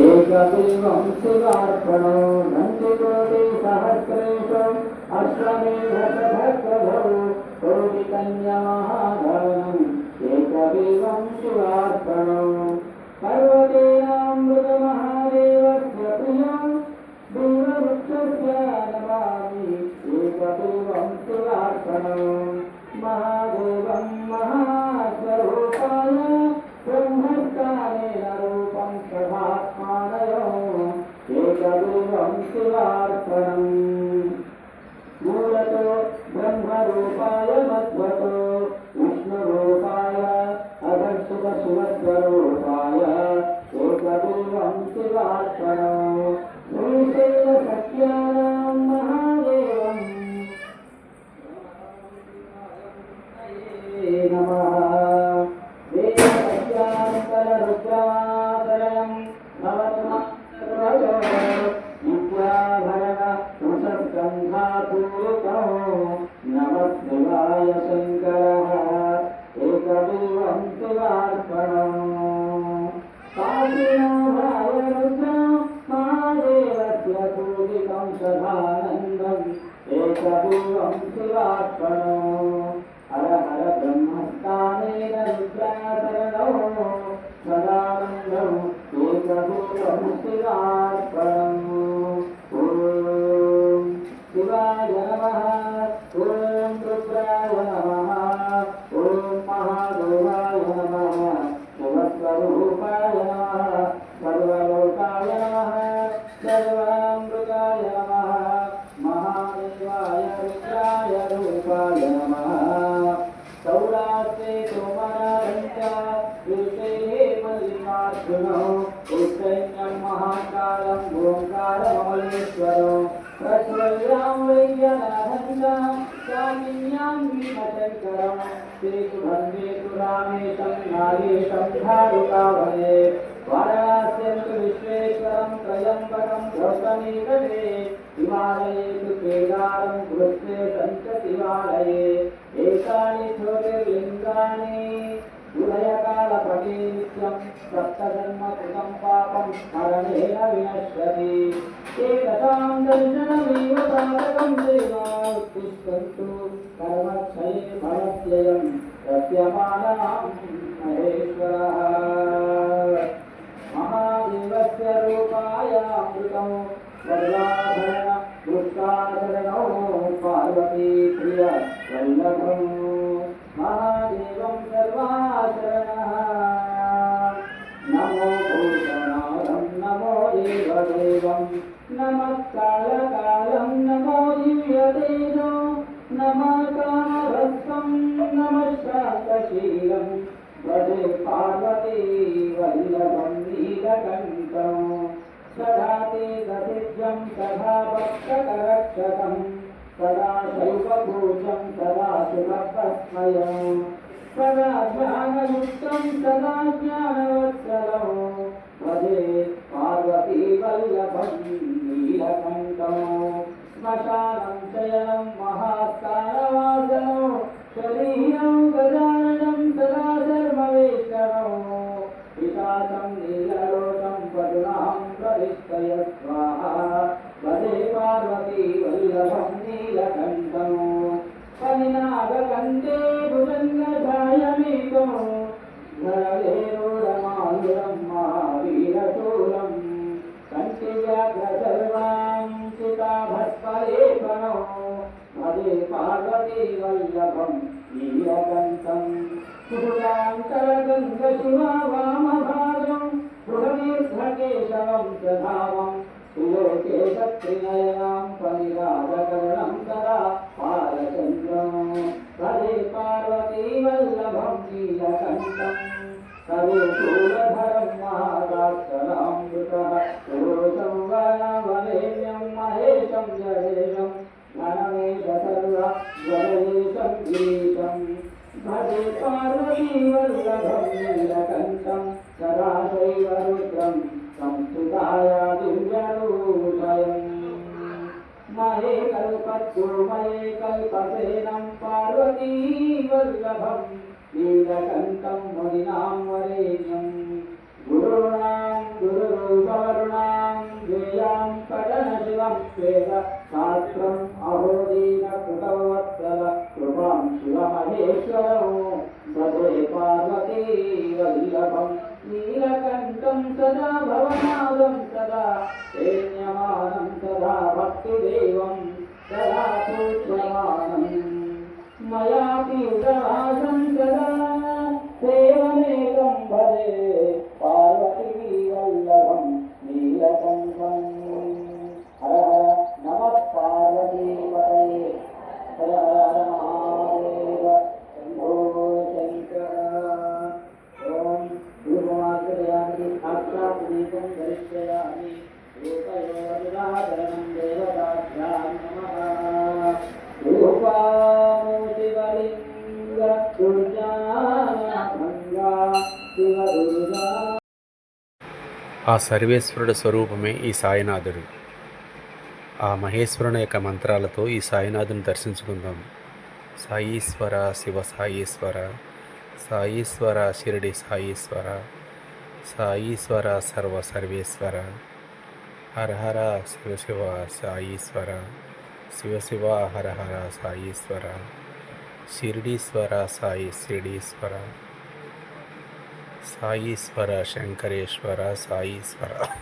एकबिल्वं शिवार्पणो नन्दिकोटि सहस्रेषु अश्वमेधशतक्रधौ कोटिकन्यामहाधारणम् एकबिल्वं शिवार्पणो पर्वतेनामृतमहादेवस्य प्रियं दूरवृक्षस्य नमामि एकबिल्वं शिवार्पणो महादेवं महास्वरूपाय ब्रह्मस्थानेन रूपं सभात्मानयो एकबिल्वं शिवार्पणम् मूलतो ब्रह्मरूपाय मध्वतो विष्णुरूपाय अधर्षुभसुभद्ररूपाय एकबिल्वं शिवार्पणम् श्रीशैलसत्यानां महादेवं नमः रुद्रादरं नवत्मर्वयो विद्याभरण वृषस्कन्धापूरितो नमः शिवाय शङ्करः एकबिल्वं शिवार्पणम् काशीनाथाय रुद्रा महादेवस्य पूजितं सदानन्दम् एकबिल्वं शिवार्पणम् हर हर ब्रह्मस्थानेन रुद्राचरणौ सदानन्दौ एकबिल्वं शिवार्पणम् ॐ शिवाय नमः ॐ रुद्राय नमः ॐ महादेवाय नमः शिवस्वरूपाय नमः सर्वलोकाय नमः सर्वामृताय नमः महादेवाय रुद्राय रूपाय नमः सौराष्ट्रे सोमनारञ्च ऋषेः मल्लिकार्जुनो उच्चैन्यं महाकालं ओङ्कारममलेश्वरो प्रज्वल्यां वैद्यनाथं स्वामिन्यां भीमशङ्करं श्रीसुभङ्गेतु रामेशं नागेशं धारुकावने वाराणस्यं तु विश्वेश्वरं त्र्यम्बकं गौतमीतटे हिमालये तु केदारं कृष्णे सञ्च एकानि ज्योतिर्लिङ्गानि उदयकालपटे नित्यं सप्तजन्मकृतं पापं स्मरणेन विनश्यति एकतां दर्शनमेव साधकं देवात्तिष्ठन्तु कर्मक्षये फलत्ययं रस्यमानां महेश्वरः महादेवस्य रूपायामृतं सर्वाभरण दुष्टाचरणौ पार्वती प्रिय वल्लभम् महादेवं सर्वाचरणः नमो भूषणाधं नमो देवदेवं नमः कालकालं नमो दिव्यतेजो नमः कामभस्मं नमः शान्तशीलं भजे पार्वती वल्लभं नीलकण्ठं सदा ते ससिद्ध्यं सदा भक्तकरक्षकं सदा शैवभूषं सदा शुभस्मयं सदा ज्ञानयुक्तं सदा ज्ञानवत्सलं भजे पार्वती वल्लभं नीलकण्ठं श्मशानं शयनं महास्थानवासनो शरीरं गजाननं सदा धर्मवेष्टनो विशाखं नीललोकं पटुनां प्रविष्टय स्वाहा भजे पार्वती वल्लभं नीलकण्ठं परिनागकण्ठे भुजङ्गछायमेकं धरवेरूढमाधुरं महावीरशूलं कण्ठिव्याघ्रशर्वां चिताभस्मलेपनो भजे पार्वती वल्लभं नीलकण्ठं सुधान्तरगङ्गशिवा वामभागं बृहदीर्घकेशवं च धामं सुलोकेशत्रिनयनां परिराजकर्णं सदा पालचन्द्रं भजे पार्वती वल्लभं नीलकण्ठं कविशूलधरं महाराष्ट्रनामृतः पुरुषं वरेण्यं महेशं जडेशं घनमेश सर्वजलेशं गीतं भजे पार्वती वल्लभं नीलकण्ठं सदा शैवरुद्रं संस्कृताय दिव्यरूपयम् महे कल्पतु मये कल्पसेनं पार्वती वल्लभं नीलकण्ठं मुनिनां वरेण्यं गुरूणां गुरुरूपं मेघवर्णां ध्येयां पठनशिवं वेद शास्त्रम् अहोदीनकृतवत्सल कृपां शिवमहेश्वरौ भजे पार्वती वल्लभम् नीलकण्ठं सदा भवनादं सदा प्रेम्यमानं सदा भक्तिदेवं सदा पूज्यमानम् मया तीव्रवासं सदा सेवमेकं भजे पार्वती वल्लभं नीलकण्ठं हर हर नमः पार्वतीपतये हर हर महादेव शम्भो शङ्कर ॐ धूपमाग्रयामि साक्षात्दीपं दर्शयामि रूपयोगदाधरणं देवताभ्यां नमः रूपामूर्तिवलिङ्ग दुर्जानभङ्गा शिवदुर्गा ఆ సర్వేశ్వరుడు స్వరూపమే ఈ సాయినాథుడు. ఆ మహేశ్వరుని యొక్క మంత్రాలతో ఈ సాయినాథుని దర్శించుకుందాం. సాయీశ్వర శివ సాయీశ్వర, సాయీశ్వర షిరిడి సాయీశ్వర, సాయీశ్వర సర్వ సర్వేశ్వర, హర హర శివ శివ సాయీశ్వర, శివ శివ హర హర సాయీశ్వర, షిరిడీశ్వర సాయి షిరిడీశ్వర, సాయీశ్వర శంకరేశ్వర సాయీశ్వర.